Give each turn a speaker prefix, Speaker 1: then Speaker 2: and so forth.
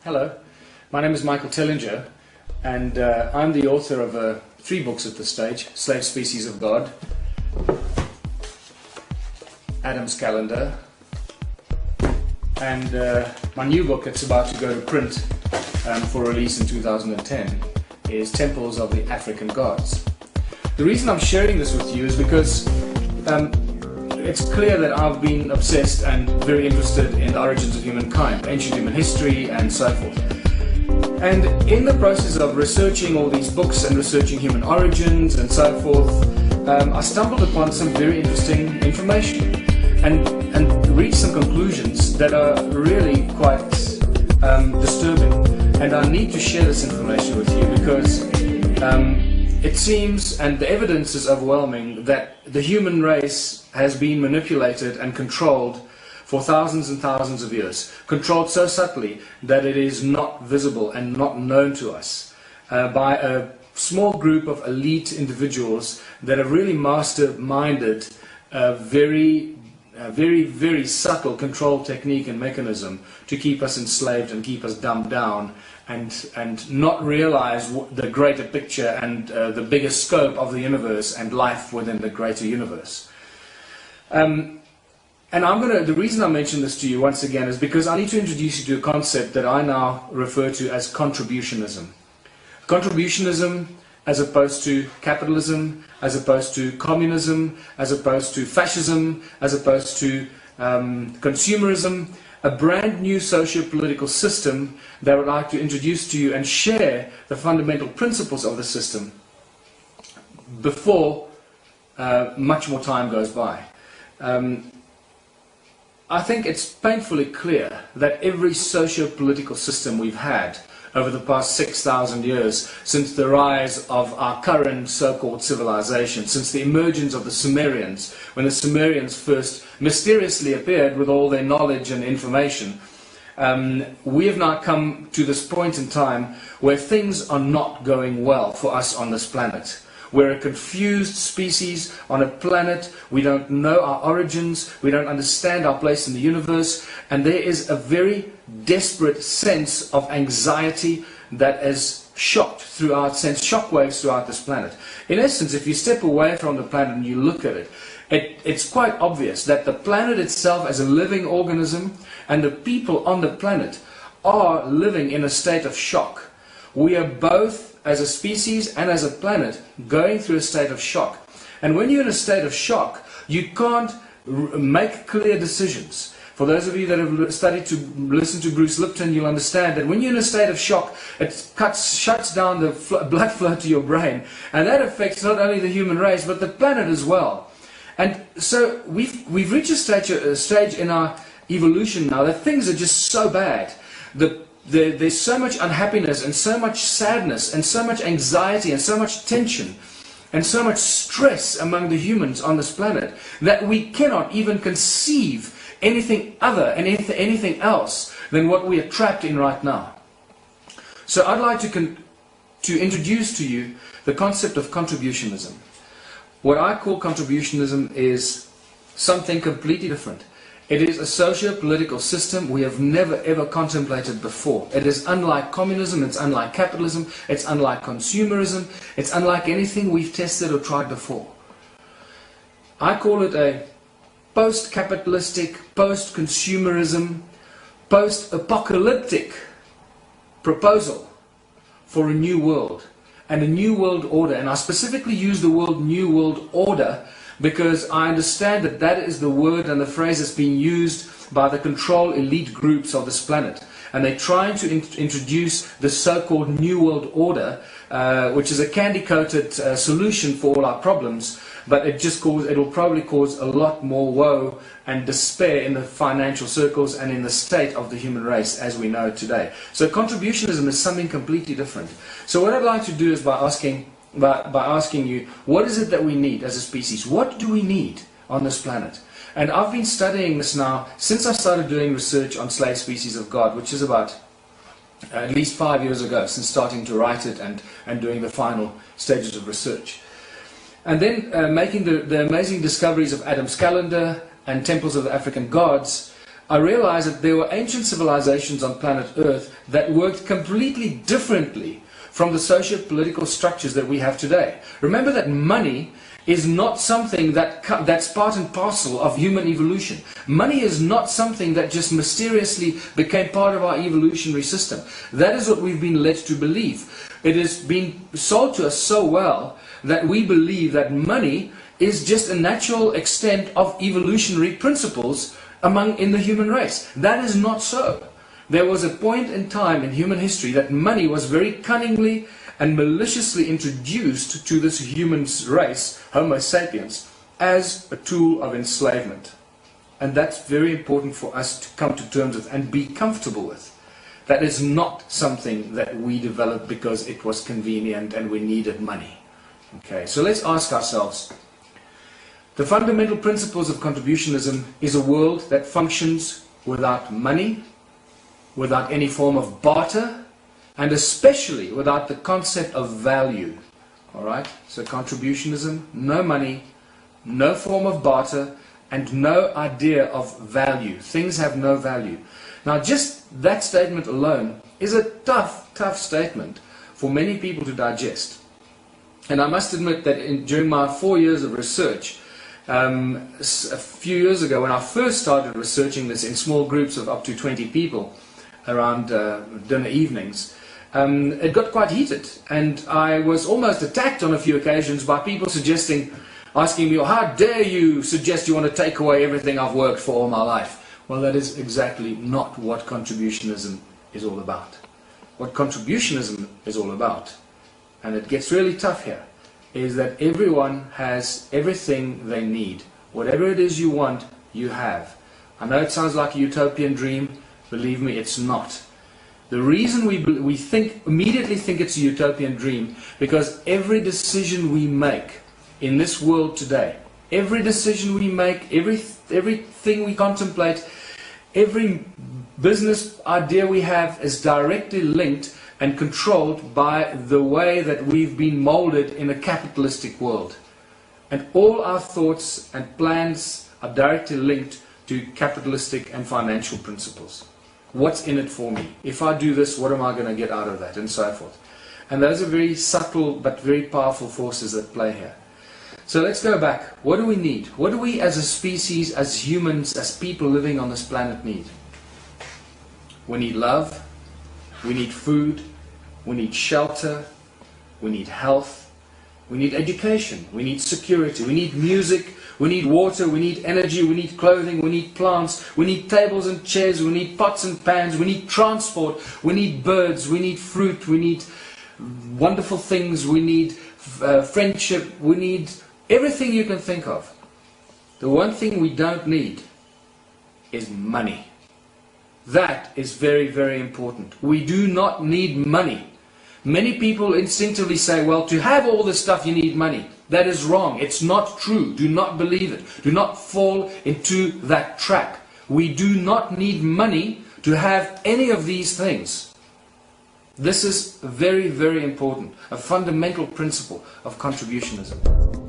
Speaker 1: Hello, my name is Michael Tellinger, and I'm the author of 3 books at this stage: Slave Species of God, Adam's Calendar, and my new book that's about to go to print for release in 2010 is Temples of the African Gods. The reason I'm sharing this with you is because it's clear that I've been obsessed and very interested in the origins of humankind, ancient human history and so forth. And in the process of researching all these books and researching human origins and so forth, I stumbled upon some very interesting information and reached some conclusions that are really quite disturbing. And I need to share this information with you because it seems, and the evidence is overwhelming, that the human race has been manipulated and controlled for thousands and thousands of years. Controlled so subtly that it is not visible and not known to us by a small group of elite individuals that have really master-minded a very subtle control technique and mechanism to keep us enslaved and keep us dumbed down and not realize the greater picture and the bigger scope of the universe and life within the greater universe. And the reason I mention this to you once again is because I need to introduce you to a concept that I now refer to as contributionism. Contributionism as opposed to capitalism, as opposed to communism, as opposed to fascism, as opposed to consumerism, a brand new socio-political system that I would like to introduce to you and share the fundamental principles of the system before much more time goes by. I think it's painfully clear that every socio-political system we've had over the past 6,000 years, since the rise of our current so-called civilization, since the emergence of the Sumerians, when the Sumerians first mysteriously appeared with all their knowledge and information, we have now come to this point in time where things are not going well for us on this planet. We're a confused species on a planet. We don't know our origins. We don't understand our place in the universe. And there is a very desperate sense of anxiety that is sends shockwaves throughout this planet. In essence, if you step away from the planet and you look at it, it's quite obvious that the planet itself as a living organism and the people on the planet are living in a state of shock. We are both, as a species and as a planet, going through a state of shock. And when you're in a state of shock, you can't make clear decisions. For those of you that have studied to listen to Bruce Lipton, you'll understand that when you're in a state of shock, it shuts down the blood flow to your brain. And that affects not only the human race, but the planet as well. And so we've reached a stage in our evolution now that things are just so bad. There's so much unhappiness and so much sadness and so much anxiety and so much tension and so much stress among the humans on this planet that we cannot even conceive anything other and anything else than what we are trapped in right now. So I'd like to introduce to you the concept of contributionism. What I call contributionism is something completely different. It is a socio-political system we have never ever contemplated before. It is unlike communism, it's unlike capitalism, it's unlike consumerism, it's unlike anything we've tested or tried before. I call it a post-capitalistic, post-consumerism, post-apocalyptic proposal for a new world and a new world order. And I specifically use the word new world order because I understand that that is the word and the phrase that's being used by the control elite groups of this planet. And they're trying to introduce the so-called New World Order, which is a candy-coated solution for all our problems, but it'll probably cause a lot more woe and despair in the financial circles and in the state of the human race as we know it today. So contributionism is something completely different. So what I'd like to do is by asking you, what is it that we need as a species? What do we need on this planet? And I've been studying this now since I started doing research on Slave Species of God, which is about at least 5 years ago, since starting to write it and doing the final stages of research. And then making the amazing discoveries of Adam's Calendar and Temples of the African Gods, I realized that there were ancient civilizations on planet Earth that worked completely differently from the socio-political structures that we have today. Remember that money is not something that's part and parcel of human evolution. Money is not something that just mysteriously became part of our evolutionary system. That is what we've been led to believe. It has been sold to us so well that we believe that money is just a natural extent of evolutionary principles in the human race. That is not so. There was a point in time in human history that money was very cunningly and maliciously introduced to this human race, Homo sapiens, as a tool of enslavement. And that's very important for us to come to terms with and be comfortable with. That is not something that we developed because it was convenient and we needed money. Okay, so let's ask ourselves, the fundamental principles of contributionism is a world that functions without money, without any form of barter, and especially without the concept of value. Alright, so contributionism, no money, no form of barter, and no idea of value. Things have no value. Now just that statement alone is a tough statement for many people to digest. And I must admit that during my 4 years of research, a few years ago when I first started researching this in small groups of up to 20 people around dinner evenings, it got quite heated, and I was almost attacked on a few occasions by people asking me, how dare you suggest you want to take away everything I've worked for all my life? Well, that is exactly not what contributionism is all about. What contributionism is all about, and it gets really tough here, is that everyone has everything they need. Whatever it is you want, you have. I know it sounds like a utopian dream. Believe me, it's not. The reason we immediately think it's a utopian dream, because every decision we make in this world today, every decision we make, everything we contemplate, every business idea we have is directly linked and controlled by the way that we've been molded in a capitalistic world. And all our thoughts and plans are directly linked to capitalistic and financial principles. What's in it for me? If I do this, what am I going to get out of that? And so forth. And those are very subtle but very powerful forces that play here. So let's go back. What do we need? What do we as a species, as humans, as people living on this planet need? We need love. We need food. We need shelter. We need health. We need education. We need security. We need music. We need water, we need energy, we need clothing, we need plants, we need tables and chairs, we need pots and pans, we need transport, we need birds, we need fruit, we need wonderful things, we need friendship, we need everything you can think of. The one thing we don't need is money. That is very, very important. We do not need money. Many people instinctively say, well, to have all this stuff you need money. That is wrong. It's not true. Do not believe it. Do not fall into that trap. We do not need money to have any of these things. This is very, very important. A fundamental principle of contributionism.